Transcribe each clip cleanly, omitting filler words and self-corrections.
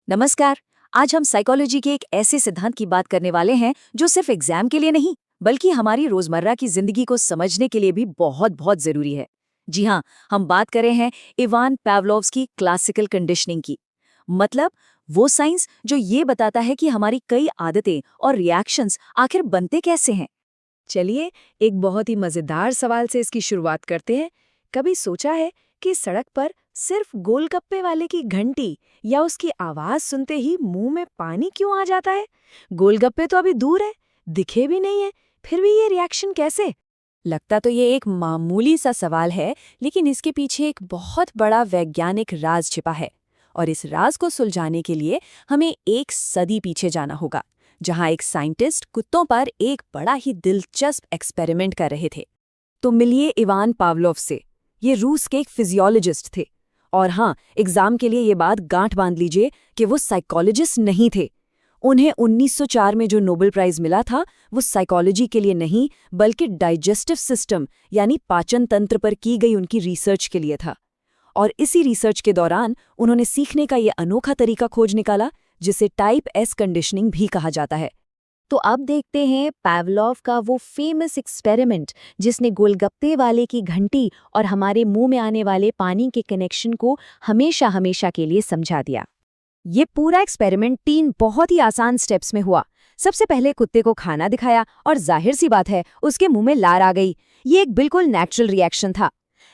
नमस्कार। आज हम साइकोलॉजी के एक ऐसे सिद्धांत की बात करने वाले हैं जो सिर्फ एग्जाम के लिए नहीं बल्कि हमारी रोजमर्रा की जिंदगी को समझने के लिए भी बहुत बहुत जरूरी है। जी हाँ, हम बात कर रहे हैं इवान पावलोव्स की क्लासिकल कंडीशनिंग की। मतलब वो साइंस जो ये बताता है कि हमारी कई आदतें और रिएक्शंस आखिर बनते कैसे हैं। चलिए, एक बहुत ही मजेदार सवाल से इसकी शुरुआत करते हैं। कभी सोचा है कि सड़क पर सिर्फ गोलगप्पे वाले की घंटी या उसकी आवाज सुनते ही मुंह में पानी क्यों आ जाता है? गोलगप्पे तो अभी दूर है, दिखे भी नहीं है, फिर भी ये रिएक्शन कैसे? लगता तो ये एक मामूली सा सवाल है, लेकिन इसके पीछे एक बहुत बड़ा वैज्ञानिक राज छिपा है। और इस राज को सुलझाने के लिए हमें एक सदी पीछे जाना होगा, जहां एक साइंटिस्ट कुत्तों पर एक बड़ा ही दिलचस्प एक्सपेरिमेंट कर रहे थे। तो मिलिए इवान पावलोव से। ये रूस के एक फिजियोलॉजिस्ट थे। और हाँ, एग्जाम के लिए ये बात गांठ बांध लीजिए कि वो साइकोलॉजिस्ट नहीं थे। उन्हें 1904 में जो नोबेल प्राइज मिला था, वो साइकोलॉजी के लिए नहीं बल्कि डाइजेस्टिव सिस्टम यानी पाचन तंत्र पर की गई उनकी रिसर्च के लिए था। और इसी रिसर्च के दौरान उन्होंने सीखने का ये अनोखा तरीका खोज निकाला, जिसे टाइप एस कंडीशनिंग भी कहा जाता है। तो अब देखते हैं पावलोव का वो फेमस एक्सपेरिमेंट जिसने गोलगप्पे वाले की घंटी और हमारे मुंह में आने वाले पानी के कनेक्शन को हमेशा हमेशा के लिए समझा दिया। ये पूरा एक्सपेरिमेंट 3 बहुत ही आसान स्टेप्स में हुआ। सबसे पहले कुत्ते को खाना दिखाया और जाहिर सी बात है उसके मुंह में लार आ गई। ये एक बिल्कुल नेचुरल रिएक्शन था।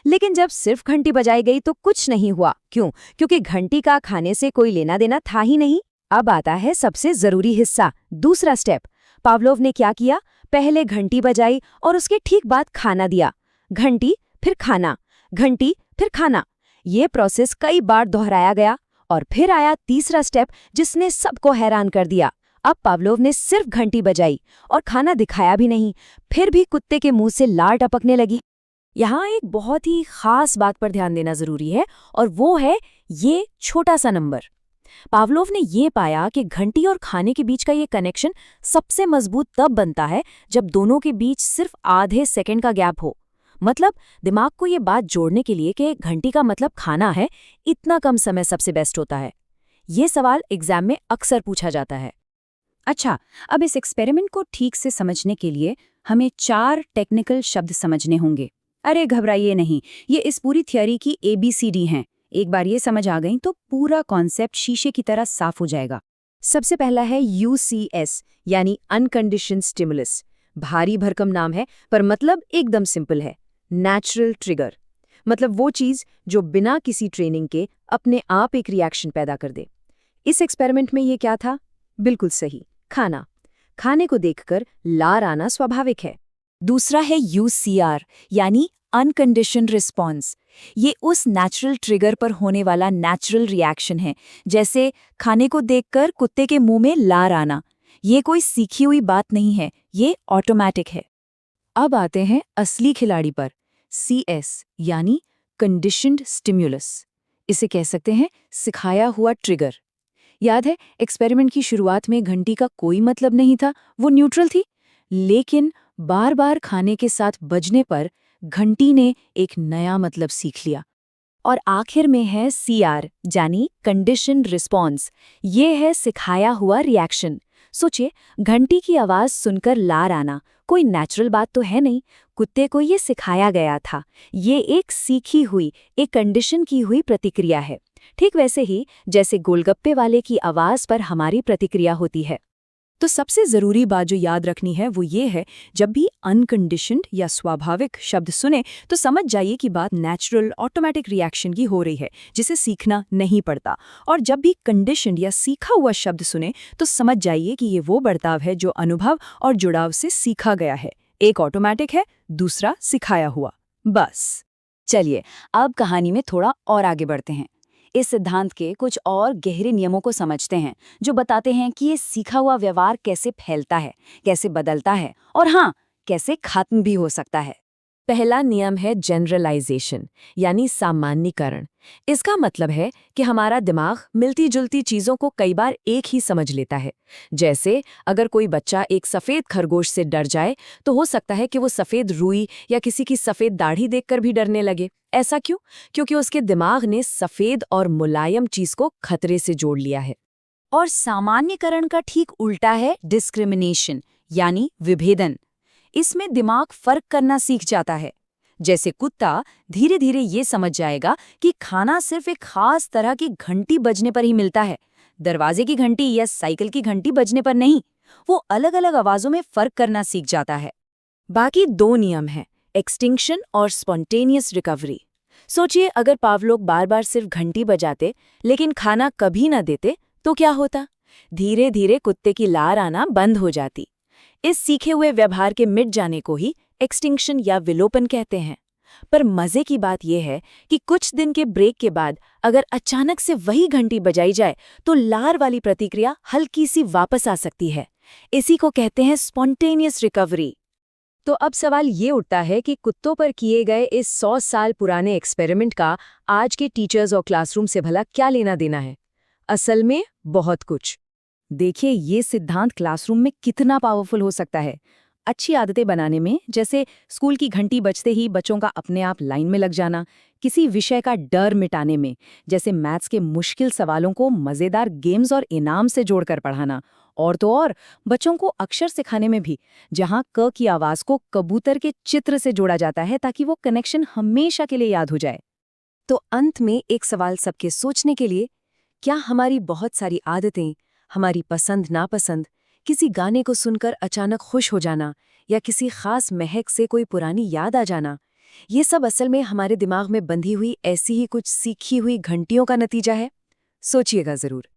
लेकिन जब सिर्फ घंटी बजाई गई तो कुछ नहीं हुआ। क्यों? क्योंकि घंटी का खाने से कोई लेना देना था ही नहीं। अब आता है सबसे जरूरी हिस्सा, दूसरा स्टेप। पावलोव ने क्या किया? पहले घंटी बजाई और उसके ठीक बाद खाना दिया। घंटी फिर खाना, घंटी फिर खाना। ये प्रोसेस कई बार दोहराया गया और फिर आया तीसरा स्टेप जिसने सबको हैरान कर दिया। अब पावलोव ने सिर्फ घंटी बजाई और खाना दिखाया भी नहीं, फिर भी कुत्ते के मुंह से लार टपकने लगी। यहाँ एक बहुत ही खास बात पर ध्यान देना जरूरी है, और वो है ये छोटा सा नंबर। पावलोव ने ये पाया कि घंटी और खाने के बीच का ये कनेक्शन सबसे मजबूत तब बनता है जब दोनों के बीच सिर्फ आधे सेकंड का गैप हो। मतलब दिमाग को ये बात जोड़ने के लिए कि घंटी का मतलब खाना है, इतना कम समय सबसे बेस्ट होता है। ये सवाल एग्जाम में अक्सर पूछा जाता है। अच्छा, अब इस एक्सपेरिमेंट को ठीक से समझने के लिए हमें 4 टेक्निकल शब्द समझने होंगे। अरे घबराइए नहीं, ये इस पूरी थ्योरी की ABCD हैं। एक बार ये समझ आ गई तो पूरा कॉन्सेप्ट शीशे की तरह साफ हो जाएगा। सबसे पहला है UCS यानी अनकंडीशन्ड स्टिमुलस। भारी भरकम नाम है पर मतलब एकदम सिंपल है। नेचुरल ट्रिगर मतलब वो चीज जो बिना किसी ट्रेनिंग के अपने आप एक रिएक्शन पैदा कर दे। इस एक्सपेरिमेंट में ये क्या था? बिल्कुल सही, खाना। खाने को देखकर लार आना स्वाभाविक है। दूसरा है UCR यानी अनकंडीशनड रिस्पॉन्स। ये उस नेचुरल ट्रिगर पर होने वाला नेचुरल रिएक्शन है, जैसे खाने को देखकर कुत्ते के मुंह में लार आना। ये कोई सीखी हुई बात नहीं है, ये ऑटोमेटिक है। अब आते हैं असली खिलाड़ी पर, CS यानी कंडीशन्ड स्टिम्युलस। इसे कह सकते हैं सिखाया हुआ ट्रिगर। याद है एक्सपेरिमेंट की शुरुआत में घंटी का कोई मतलब नहीं था, वो न्यूट्रल थी। लेकिन बार बार खाने के साथ बजने पर घंटी ने एक नया मतलब सीख लिया। और आखिर में है CR यानी कंडीशनड रिस्पॉन्स। ये है सिखाया हुआ रिएक्शन। सोचिए, घंटी की आवाज सुनकर लार आना कोई नेचुरल बात तो है नहीं, कुत्ते को ये सिखाया गया था। ये एक सीखी हुई, एक कंडीशन की हुई प्रतिक्रिया है। ठीक वैसे ही जैसे गोलगप्पे वाले की आवाज पर हमारी प्रतिक्रिया होती है। तो सबसे जरूरी बात जो याद रखनी है वो ये है, जब भी अनकंडीशन्ड या स्वाभाविक शब्द सुने तो समझ जाइए कि बात नेचुरल ऑटोमेटिक रिएक्शन की हो रही है, जिसे सीखना नहीं पड़ता। और जब भी कंडीशन्ड या सीखा हुआ शब्द सुने तो समझ जाइए कि ये वो बर्ताव है जो अनुभव और जुड़ाव से सीखा गया है। एक ऑटोमेटिक है, दूसरा सिखाया हुआ। बस। चलिए, अब कहानी में थोड़ा और आगे बढ़ते हैं। इस सिद्धांत के कुछ और गहरे नियमों को समझते हैं जो बताते हैं कि ये सीखा हुआ व्यवहार कैसे फैलता है, कैसे बदलता है और हाँ, कैसे खत्म भी हो सकता है। पहला नियम है जनरलाइजेशन यानी सामान्यीकरण। इसका मतलब है कि हमारा दिमाग मिलती जुलती चीजों को कई बार एक ही समझ लेता है। जैसे अगर कोई बच्चा एक सफेद खरगोश से डर जाए तो हो सकता है कि वो सफेद रुई या किसी की सफेद दाढ़ी देखकर भी डरने लगे। ऐसा क्यों? क्योंकि उसके दिमाग ने सफेद और मुलायम चीज को खतरे से जोड़ लिया है। और सामान्यकरण का ठीक उल्टा है डिस्क्रिमिनेशन, यानी विभेदन। इसमें दिमाग फर्क करना सीख जाता है। जैसे कुत्ता धीरे धीरे ये समझ जाएगा कि खाना सिर्फ एक खास तरह की घंटी बजने पर ही मिलता है, दरवाजे की घंटी या साइकिल की घंटी बजने पर नहीं। वो अलग अलग आवाजों में फर्क करना सीख जाता है। बाकी 2 नियम हैं, एक्सटिंक्शन और स्पॉन्टेनियस रिकवरी। सोचिए, अगर पावलोव बार बार सिर्फ घंटी बजाते लेकिन खाना कभी न देते तो क्या होता? धीरे धीरे कुत्ते की लार आना बंद हो जाती। इस सीखे हुए व्यवहार के मिट जाने को ही एक्सटिंक्शन या विलोपन कहते हैं। पर मजे की बात यह है कि कुछ दिन के ब्रेक के बाद अगर अचानक से वही घंटी बजाई जाए तो लार वाली प्रतिक्रिया हल्की सी वापस आ सकती है। इसी को कहते हैं स्पॉन्टेनियस रिकवरी। तो अब सवाल ये उठता है कि कुत्तों पर किए गए इस 100 साल पुराने एक्सपेरिमेंट का आज के टीचर्स और क्लासरूम से भला क्या लेना देना है? असल में बहुत कुछ। देखिए, ये सिद्धांत क्लासरूम में कितना पावरफुल हो सकता है। अच्छी आदतें बनाने में, जैसे स्कूल की घंटी बजते ही बच्चों का अपने आप लाइन में लग जाना, किसी विषय का डर मिटाने में, जैसे मैथ्स के मुश्किल सवालों को मज़ेदार गेम्स और इनाम से जोड़कर पढ़ाना, और तो और बच्चों को अक्षर सिखाने में भी, जहां क की आवाज़ को कबूतर के चित्र से जोड़ा जाता है ताकि वो कनेक्शन हमेशा के लिए याद हो जाए। तो अंत में एक सवाल सबके सोचने के लिए, क्या हमारी बहुत सारी आदतें, हमारी पसंद नापसंद, किसी गाने को सुनकर अचानक खुश हो जाना या किसी खास महक से कोई पुरानी याद आ जाना, ये सब असल में हमारे दिमाग में बंधी हुई ऐसी ही कुछ सीखी हुई घंटियों का नतीजा है? सोचिएगा जरूर।